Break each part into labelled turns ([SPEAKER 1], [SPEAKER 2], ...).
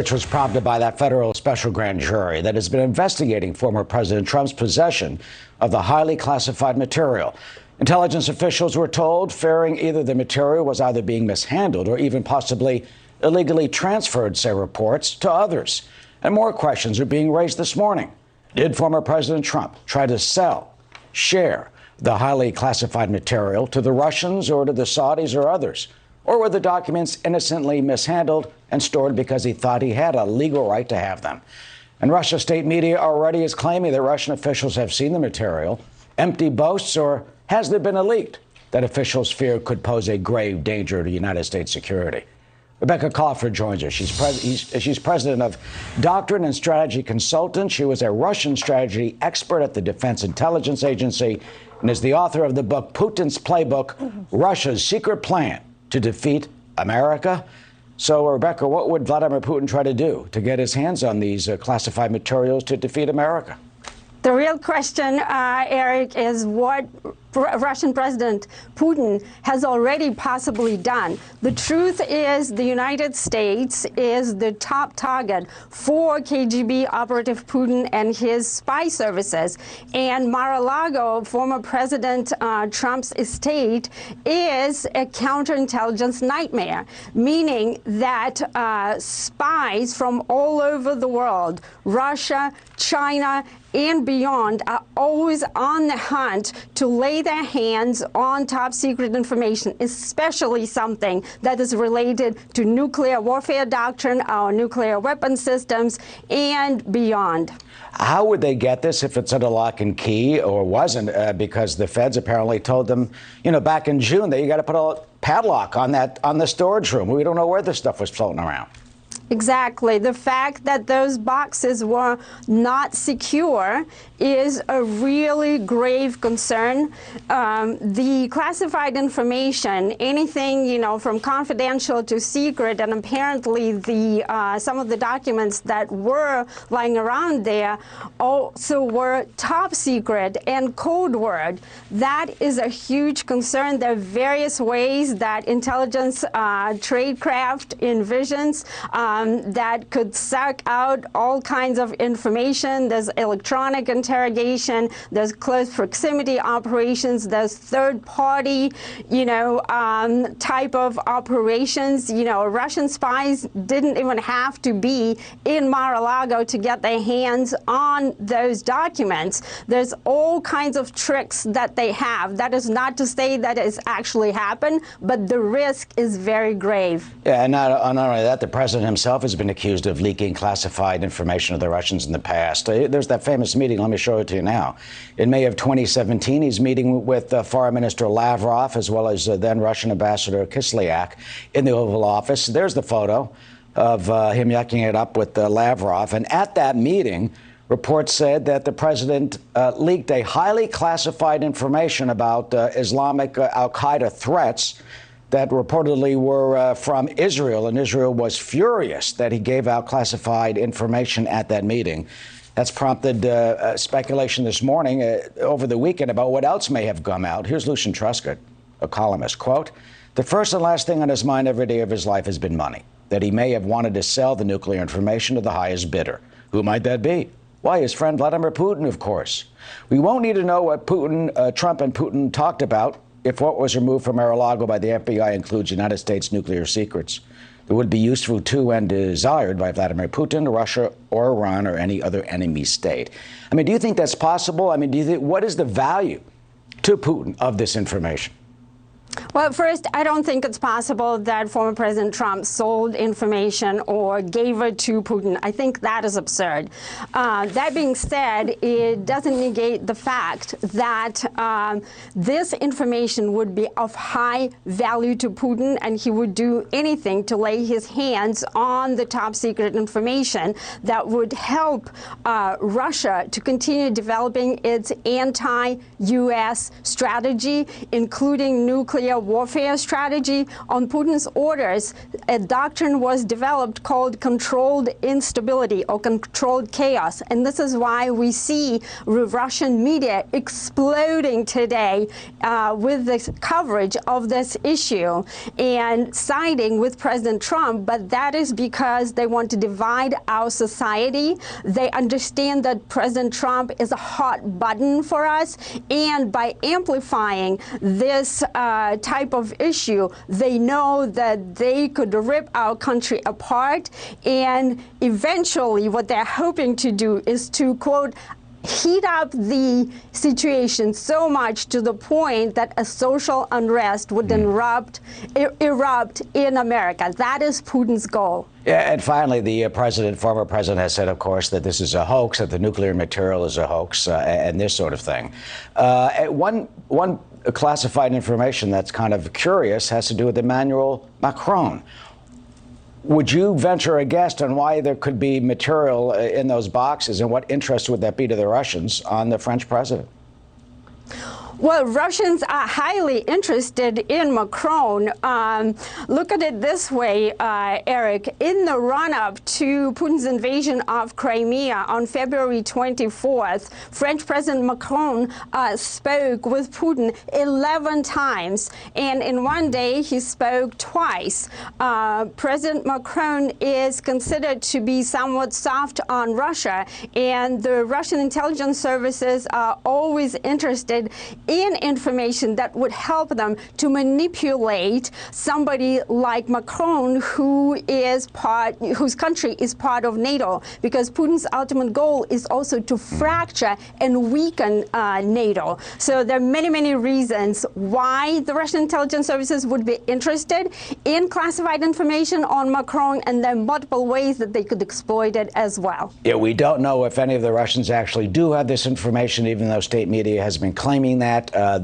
[SPEAKER 1] Which was prompted by that federal special grand jury that has been investigating former President Trump's possession of the highly classified material. Intelligence officials were told fearing either the material was either being mishandled or even possibly illegally transferred, say reports, to others. And more questions are being raised this morning. Did former President Trump try to sell, share the highly classified material to the Russians or to the Saudis or others? Or were the documents innocently mishandled and stored because he thought he had a legal right to have them? And Russia state media already is claiming that Russian officials have seen the material. Empty boasts, or has there been a leak that officials fear could pose a grave danger to United States security? Rebecca Crawford joins us. She's president of Doctrine and Strategy Consultants. She was a Russian strategy expert at the Defense Intelligence Agency and is the author of the book Putin's Playbook, Russia's Secret Plan to Defeat America. So, Rebecca, what would Vladimir Putin try to do to get his hands on these classified materials to defeat America?
[SPEAKER 2] The real question, Eric, is what Russian President Putin has already possibly done. The truth is the United States is the top target for KGB operative Putin and his spy services. And Mar-a-Lago, former President Trump's estate, is a counterintelligence nightmare, meaning that spies from all over the world, Russia, China, and beyond, are always on the hunt to lay their hands on top secret information, especially something that is related to nuclear warfare doctrine, our nuclear weapon systems, and beyond.
[SPEAKER 1] How would they get this if it's under lock and key, or wasn't? Because the feds apparently told them, back in June that you got to put a padlock on the storage room. We don't know where this stuff was floating around.
[SPEAKER 2] Exactly. The fact that those boxes were not secure is a really grave concern. The classified information, anything, from confidential to secret, and apparently some of the documents that were lying around there also were top secret and code word. That is a huge concern. There are various ways that intelligence tradecraft envisions that could suck out all kinds of information. There's electronic interrogation, there's close proximity operations, there's third-party, type of operations. Russian spies didn't even have to be in Mar-a-Lago to get their hands on those documents. There's all kinds of tricks that they have. That is not to say that it's actually happened, but the risk is very grave.
[SPEAKER 1] Yeah, and not only that, the president himself has been accused of leaking classified information of the Russians in the past. There's that famous meeting. Let me show it to you now. In May of 2017, he's meeting with Foreign Minister Lavrov as well as then Russian Ambassador Kislyak in the Oval Office. There's the photo of him yucking it up with Lavrov. And at that meeting, reports said that the president leaked a highly classified information about Islamic al-Qaeda threats that reportedly were from Israel, and Israel was furious that he gave out classified information at that meeting. That's prompted speculation this morning over the weekend about what else may have come out. Here's Lucian Truscott, a columnist. Quote, "The first and last thing on his mind every day of his life has been money, that he may have wanted to sell the nuclear information to the highest bidder. Who might that be? Why, his friend Vladimir Putin, of course. We won't need to know what Trump and Putin talked about if what was removed from Mar-a-Lago by the FBI includes United States nuclear secrets. It would be useful to and desired by Vladimir Putin, Russia, or Iran, or any other enemy state." I mean, do you think that's possible? I mean, what is the value to Putin of this information?
[SPEAKER 2] Well, first, I don't think it's possible that former President Trump sold information or gave it to Putin. I think that is absurd. That being said, it doesn't negate the fact that this information would be of high value to Putin, and he would do anything to lay his hands on the top secret information that would help Russia to continue developing its anti-U.S. strategy, including nuclear nuclear warfare strategy. On Putin's orders, a doctrine was developed called controlled instability or controlled chaos. And this is why we see Russian media exploding today with the coverage of this issue and siding with President Trump. But that is because they want to divide our society. They understand that President Trump is a hot button for us. And by amplifying this type of issue, they know that they could rip our country apart. And eventually what they're hoping to do is to, quote, heat up the situation so much to the point that a social unrest would erupt in America. That is Putin's goal.
[SPEAKER 1] Yeah, and finally, the former president has said, of course, that this is a hoax, that the nuclear material is a hoax, and this sort of thing. One classified information that's kind of curious has to do with Emmanuel Macron. Would you venture a guess on why there could be material in those boxes, and what interest would that be to the Russians on the French president?
[SPEAKER 2] Well, Russians are highly interested in Macron. Look at it this way, Eric. In the run-up to Putin's invasion of Crimea on February 24th, French President Macron spoke with Putin 11 times. And in one day, he spoke twice. President Macron is considered to be somewhat soft on Russia. And the Russian intelligence services are always interested in information that would help them to manipulate somebody like Macron, whose country is part of NATO, because Putin's ultimate goal is also to fracture and weaken NATO. So there are many, many reasons why the Russian intelligence services would be interested in classified information on Macron, and there are multiple ways that they could exploit it as well.
[SPEAKER 1] Yeah, we don't know if any of the Russians actually do have this information, even though state media has been claiming that.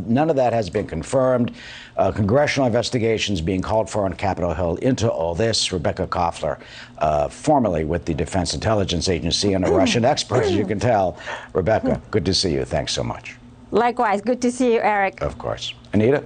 [SPEAKER 1] None of that has been confirmed. Congressional investigations being called for on Capitol Hill into all this. Rebecca Koffler, formerly with the Defense Intelligence Agency and a Russian expert, as you can tell. Rebecca, good to see you. Thanks so much.
[SPEAKER 2] Likewise. Good to see you, Eric.
[SPEAKER 1] Of course. Anita?